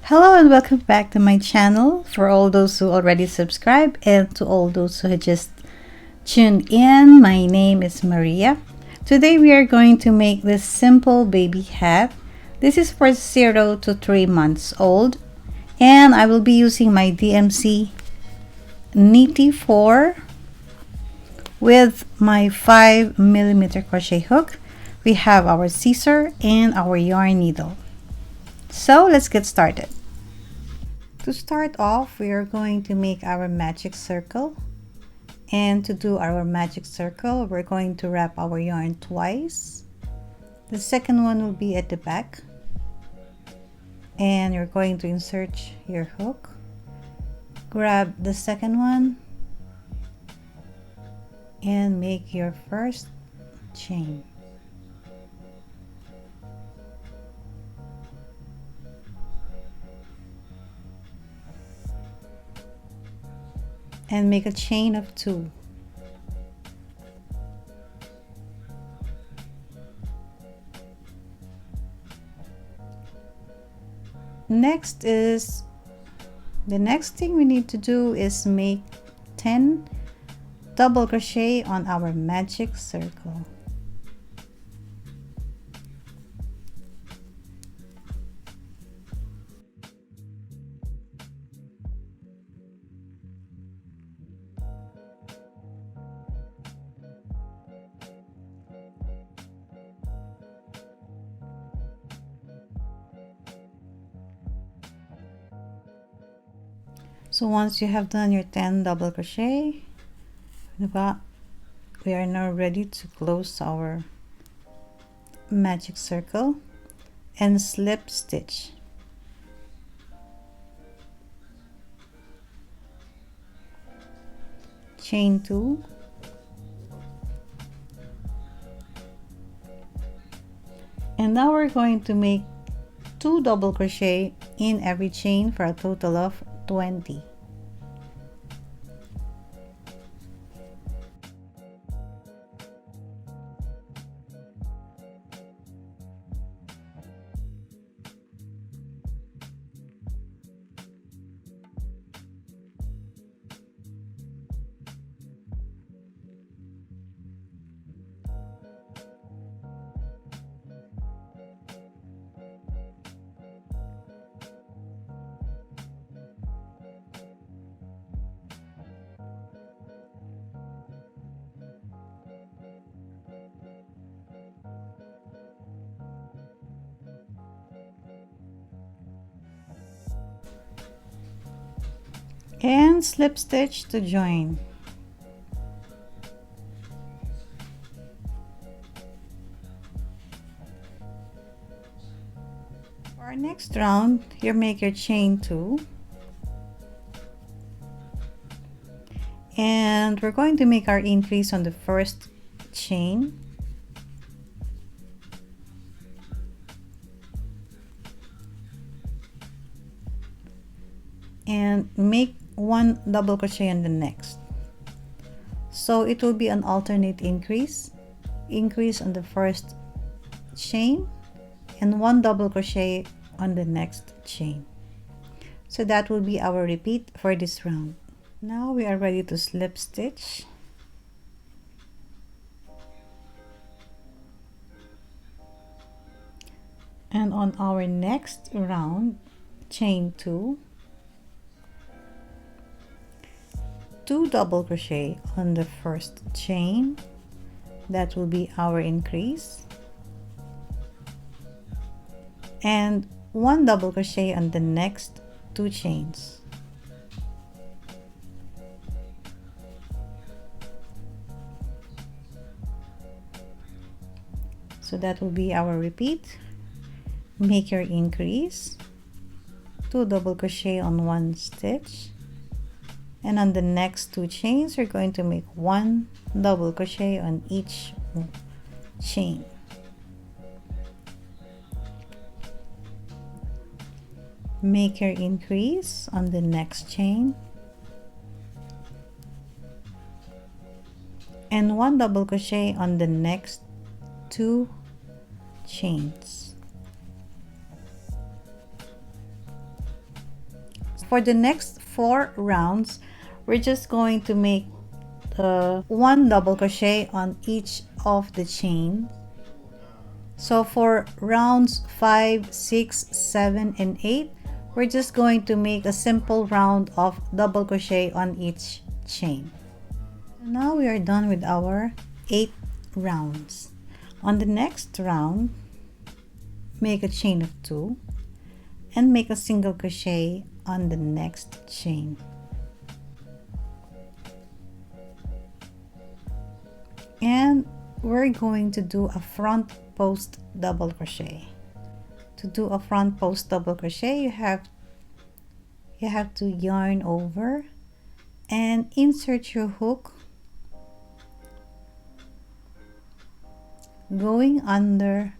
Hello and welcome back to my channel. For all those who already subscribed and to all those who just tuned in, my name is Maria. Today we are going to make this simple baby hat. This is for 0 to 3 months old, and I will be using my DMC Knitty 4 with my 5mm crochet hook. We have our scissor and our yarn needle. So let's get started. To start off, we are going to make our magic circle, and to do our magic circle we're going to wrap our yarn twice. The second one will be at the back, and you're going to insert your hook, grab the second one, and make your first chain. And make a chain of 2. The next thing we need to do is make 10 double crochet on our magic circle. So once you have done your 10 double crochet, we are now ready to close our magic circle and slip stitch. Chain 2, and now we're going to make 2 double crochet in every chain for a total of 20. And slip stitch to join. For our next round, you make your chain 2, and we're going to make our increase on the first chain. And make 1 double crochet on the next, so it will be an alternate increase on the first chain and 1 double crochet on the next chain. So that will be our repeat for this round. Now we are ready to slip stitch. And on our next round, chain 2, 2 double crochet on the first chain. That will be our increase, and 1 double crochet on the next 2 chains. So that will be our repeat. Make your increase, 2 double crochet on 1 stitch, and on the next 2 chains you're going to make 1 double crochet on each chain. Make your increase on the next chain and 1 double crochet on the next 2 chains. for the next 4 rounds, we're just going to make 1 double crochet on each of the chain. So for rounds 5, 6, 7, and 8, we're just going to make a simple round of double crochet on each chain. Now we are done with our 8 rounds. On the next round, make a chain of 2 and make a single crochet on the next chain. And we're going to do a front post double crochet. To do a front post double crochet, you have to yarn over and insert your hook going under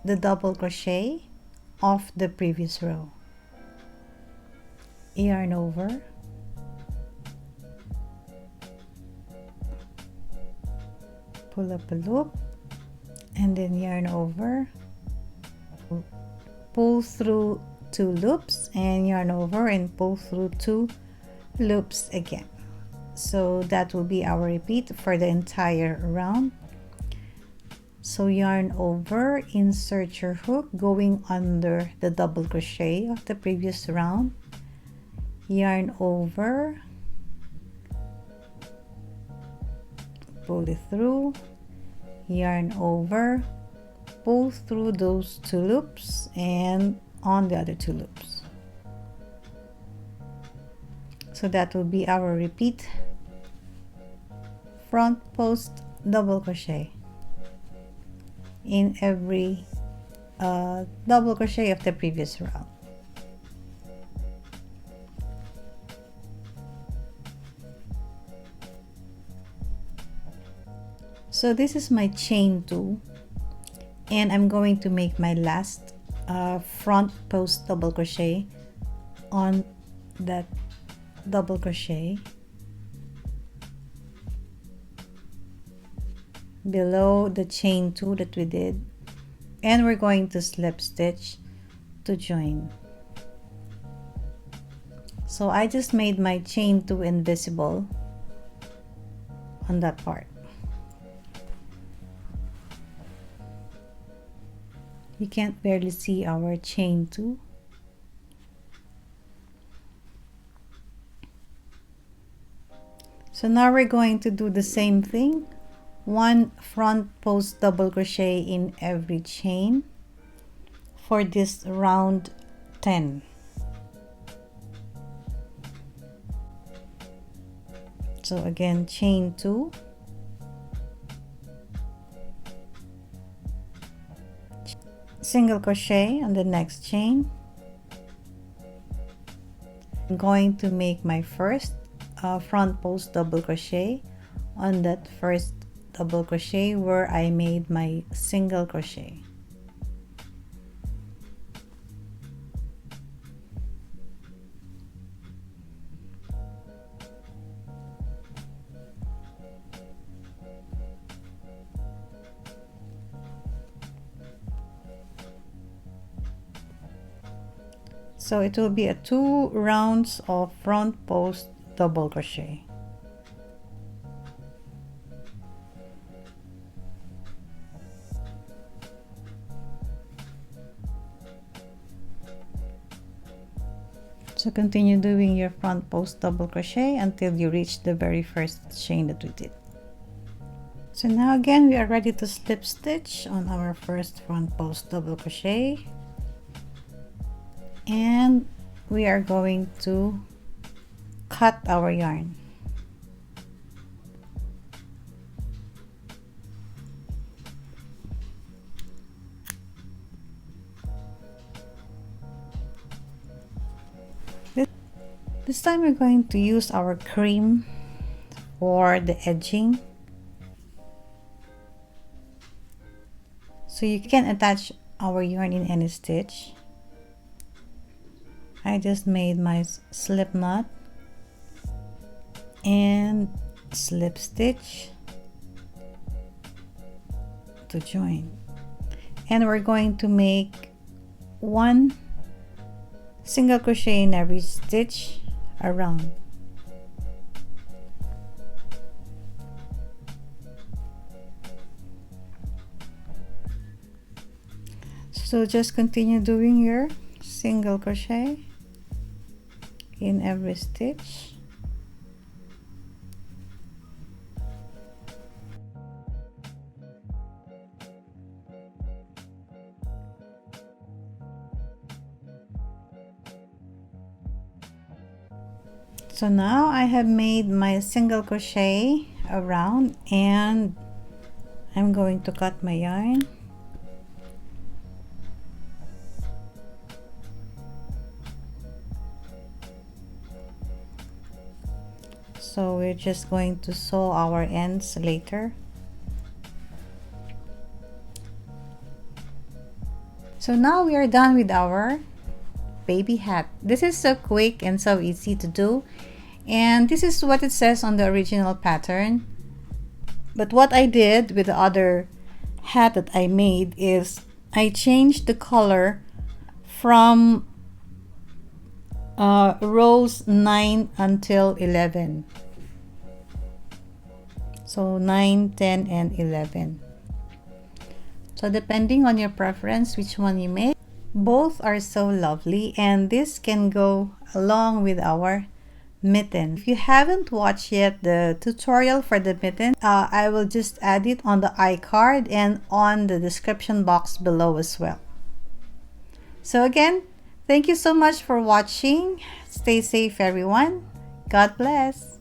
the double crochet of the previous row. Yarn over, pull up a loop, and then yarn over, pull through 2 loops, and yarn over and pull through 2 loops again. So that will be our repeat for the entire round. So yarn over, insert your hook going under the double crochet of the previous round, yarn over, pull it through, yarn over, pull through those 2 loops and on the other 2 loops. So that will be our repeat front post double crochet in every double crochet of the previous round. So this is my chain 2, and I'm going to make my last front post double crochet on that double crochet below the chain 2 that we did, and we're going to slip stitch to join. So I just made my chain 2 invisible on that part. You can't barely see our chain 2. So now we're going to do the same thing. 1 front post double crochet in every chain for this round 10. So again, chain 2, single crochet on the next chain. I'm going to make my first front post double crochet on that first double crochet where I made my single crochet. So it will be 2 rounds of front post double crochet. So continue doing your front post double crochet until you reach the very first chain that we did. So now again, we are ready to slip stitch on our first front post double crochet, and we are going to cut our yarn. This time we're going to use our cream for the edging. So you can attach our yarn in any stitch. I just made my slip knot and slip stitch to join, and we're going to make 1 single crochet in every stitch around. So just continue doing your single crochet in every stitch. So now I have made my single crochet around, and I'm going to cut my yarn. So we're just going to sew our ends later. So now we are done with our baby hat. This is so quick and so easy to do, and this is what it says on the original pattern. But what I did with the other hat that I made is I changed the color from rows 9 until 11. So 9, 10, and 11. So depending on your preference, which one you make, both are so lovely, and this can go along with our mitten. If you haven't watched yet the tutorial for the mitten, I will just add it on the iCard and on the description box below as well. So again, thank you so much for watching. Stay safe, everyone. God bless.